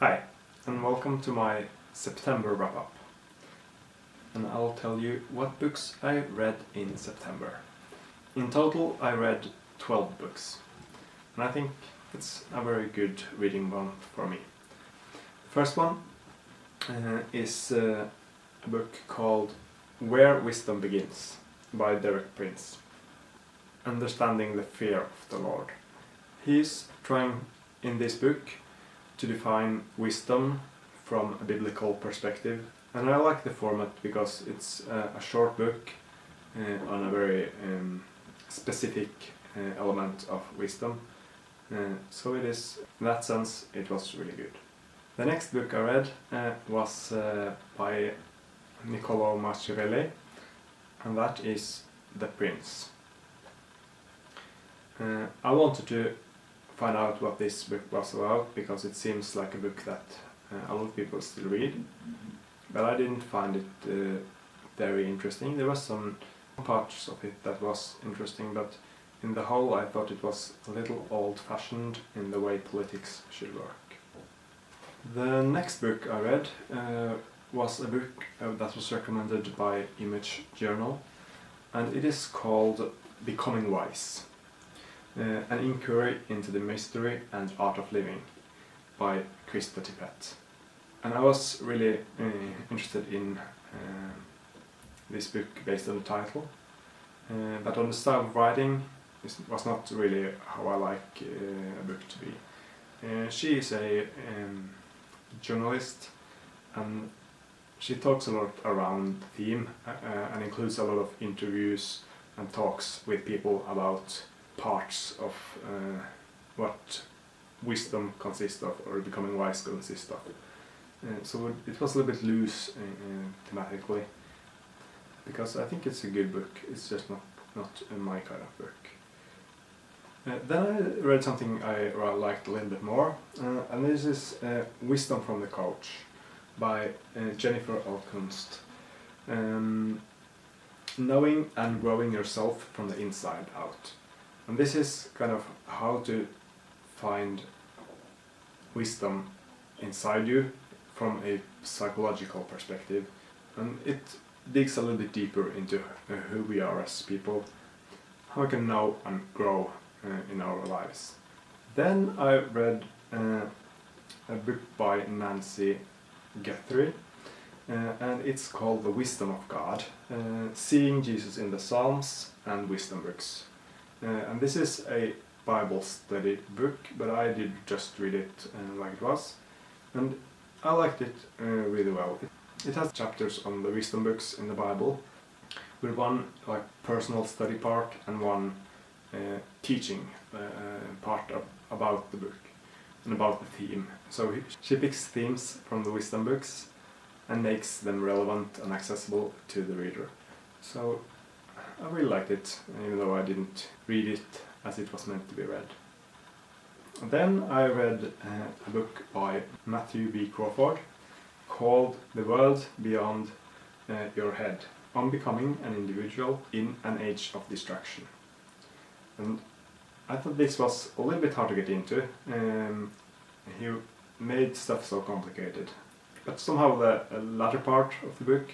Hi, and welcome to my September wrap-up. And I'll tell you what books I read in September. In total, I read 12 books, and I think it's a very good reading month for me. The first one is a book called Where Wisdom Begins by Derek Prince. Understanding the Fear of the Lord. He's trying in this book to define wisdom from a biblical perspective, and I like the format because it's a short book on a very specific element of wisdom. So it is, in that sense, it was really good. The next book I read was by Niccolo Machiavelli, and that is The Prince. I wanted to find out what this book was about because it seems like a book that a lot of people still read, but I didn't find it very interesting. There were some parts of it that was interesting, but in the whole I thought it was a little old-fashioned in the way politics should work. The next book I read was a book that was recommended by Image Journal, and it is called Becoming Wise. An inquiry into the mystery and art of living by Krista Tippett. And I was really interested in this book based on the title, but on the style of writing it was not really how I like a book to be. She is a journalist, and she talks a lot around the theme and includes a lot of interviews and talks with people about parts of what wisdom consists of, or becoming wise consists of. So it was a little bit loose thematically, because I think it's a good book, it's just not my kind of book. Then I read something I liked a little bit more, and this is Wisdom from the Couch by Jennifer Alkunst. Knowing and growing yourself from the inside out. And this is kind of how to find wisdom inside you from a psychological perspective, and it digs a little bit deeper into who we are as people, how we can know and grow in our lives. Then I read a book by Nancy Guthrie, and it's called The Wisdom of God, Seeing Jesus in the Psalms and Wisdom Books. And this is a Bible study book, but I did just read it like it was, and I liked it really well. It has chapters on the wisdom books in the Bible, with one like personal study part and one teaching part about the book and about the theme. So she picks themes from the wisdom books and makes them relevant and accessible to the reader. So I really liked it, even though I didn't read it as it was meant to be read. Then I read a book by Matthew B. Crawford called The World Beyond Your Head, on Becoming an Individual in an Age of Distraction. And I thought this was a little bit hard to get into. He made stuff so complicated. But somehow the latter part of the book,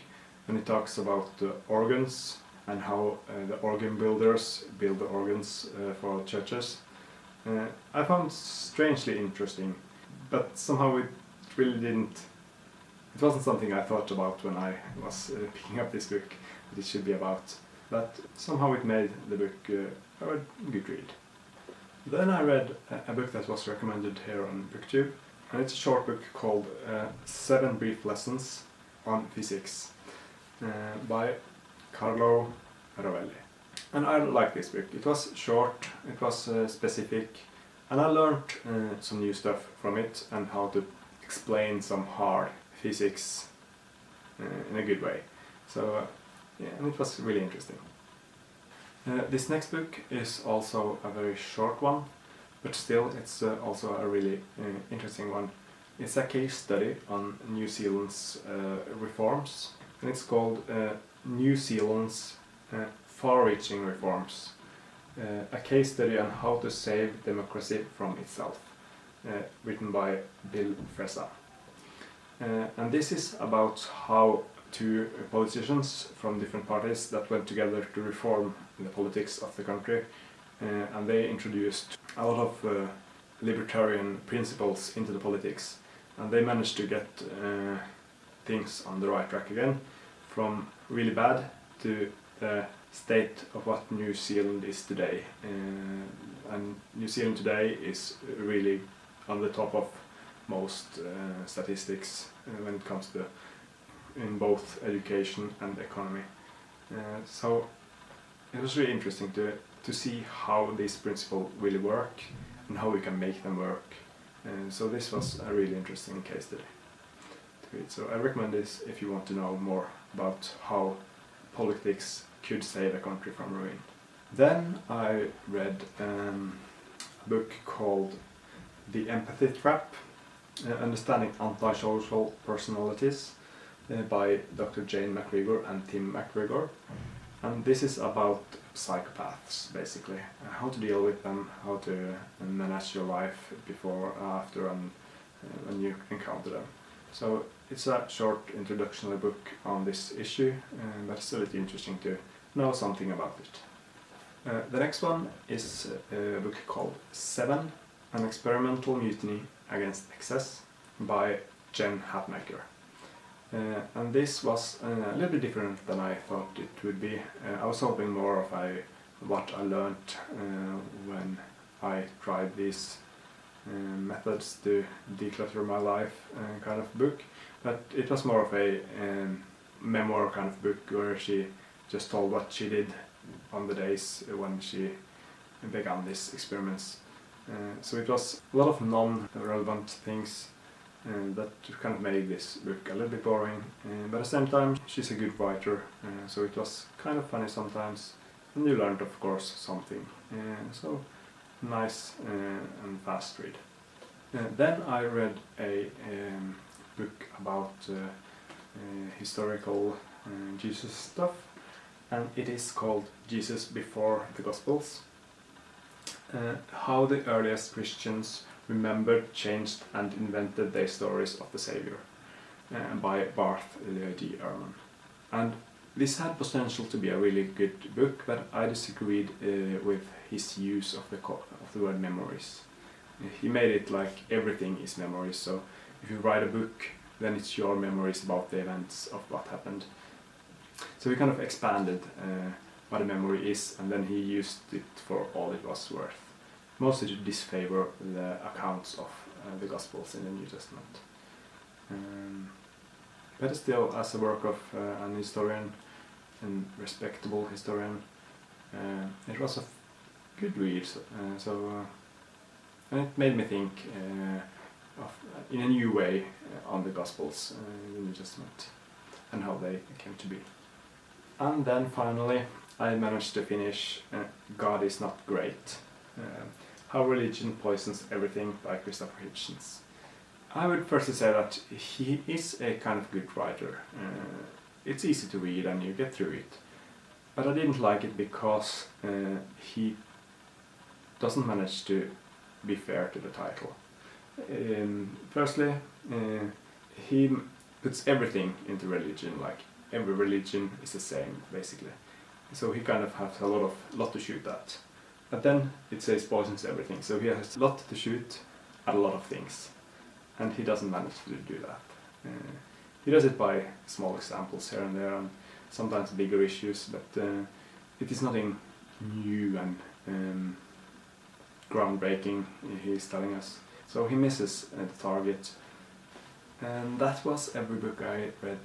when he talks about the organs, and how the organ builders build the organs for churches, I found strangely interesting, but somehow it really didn't. It wasn't something I thought about when I was picking up this book that it should be about, but somehow it made the book a good read. Then I read a book that was recommended here on BookTube, and it's a short book called 7 Brief Lessons on Physics by Carlo Ravelli. And I like this book. It was short, it was specific, and I learned some new stuff from it and how to explain some hard physics in a good way. So yeah, and it was really interesting. This next book is also a very short one, but still it's also a really interesting one. It's a case study on New Zealand's reforms, and it's called New Zealand's Farreaching Reforms, a case study on how to save democracy from itself. written by Bill Fresa. And this is about how two politicians from different parties that went together to reform the politics of the country, and they introduced a lot of libertarian principles into the politics, and they managed to get things on the right track again, from really bad to the state of what New Zealand is today. And New Zealand today is really on the top of most statistics when it comes to in both education and economy. So it was really interesting to see how these principles really work and how we can make them work. So this was a really interesting case study to read. So I recommend this if you want to know more about how politics could save a country from ruin. Then I read a book called The Empathy Trap, Understanding Antisocial Personalities, by Dr. Jane McGregor and Tim McGregor. And this is about psychopaths, basically. How to deal with them, how to manage your life before, after, and when you encounter them. So it's a short introductory book on this issue, but it's still really interesting to know something about it. The next one is a book called 7, An Experimental Mutiny Against Excess, by Jen Hatmaker. And this was a little bit different than I thought it would be. I was hoping more of what I learned when I tried these methods to declutter my life kind of book, but it was more of a memoir kind of book where she just told what she did on the days when she began these experiments. So it was a lot of non-relevant things that kind of made this book a little bit boring, but at the same time she's a good writer, so it was kind of funny sometimes, and you learned of course something, so nice and fast read. Then I read a book about historical Jesus stuff, and it is called Jesus Before the Gospels, How the Earliest Christians Remembered, Changed and Invented Their Stories of the Savior, by Barth G. Ehrman. And this had potential to be a really good book, but I disagreed with his use of the word memories. He made it like everything is memories, so if you write a book, then it's your memories about the events of what happened. So he kind of expanded what a memory is, and then he used it for all it was worth. Mostly to disfavor the accounts of the Gospels in the New Testament. But still, as a work of an historian, and respectable historian, it was a good read. And it made me think in a new way on the Gospels in the New Testament and how they came to be. And then finally, I managed to finish God is Not Great. How Religion Poisons Everything, by Christopher Hitchens. I would firstly say that he is a kind of good writer. It's easy to read and you get through it. But I didn't like it because he doesn't manage to be fair to the title. Firstly, he puts everything into religion, like every religion is the same, basically. So he kind of has a lot to shoot at. But then it says poisons everything, so he has a lot to shoot at a lot of things, and he doesn't manage to do that. He does it by small examples here and there, and sometimes bigger issues, but it is nothing new and groundbreaking, he's telling us. So he misses the target. And that was every book I read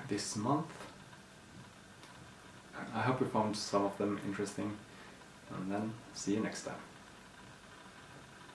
this month. I hope you found some of them interesting. And then see you next time.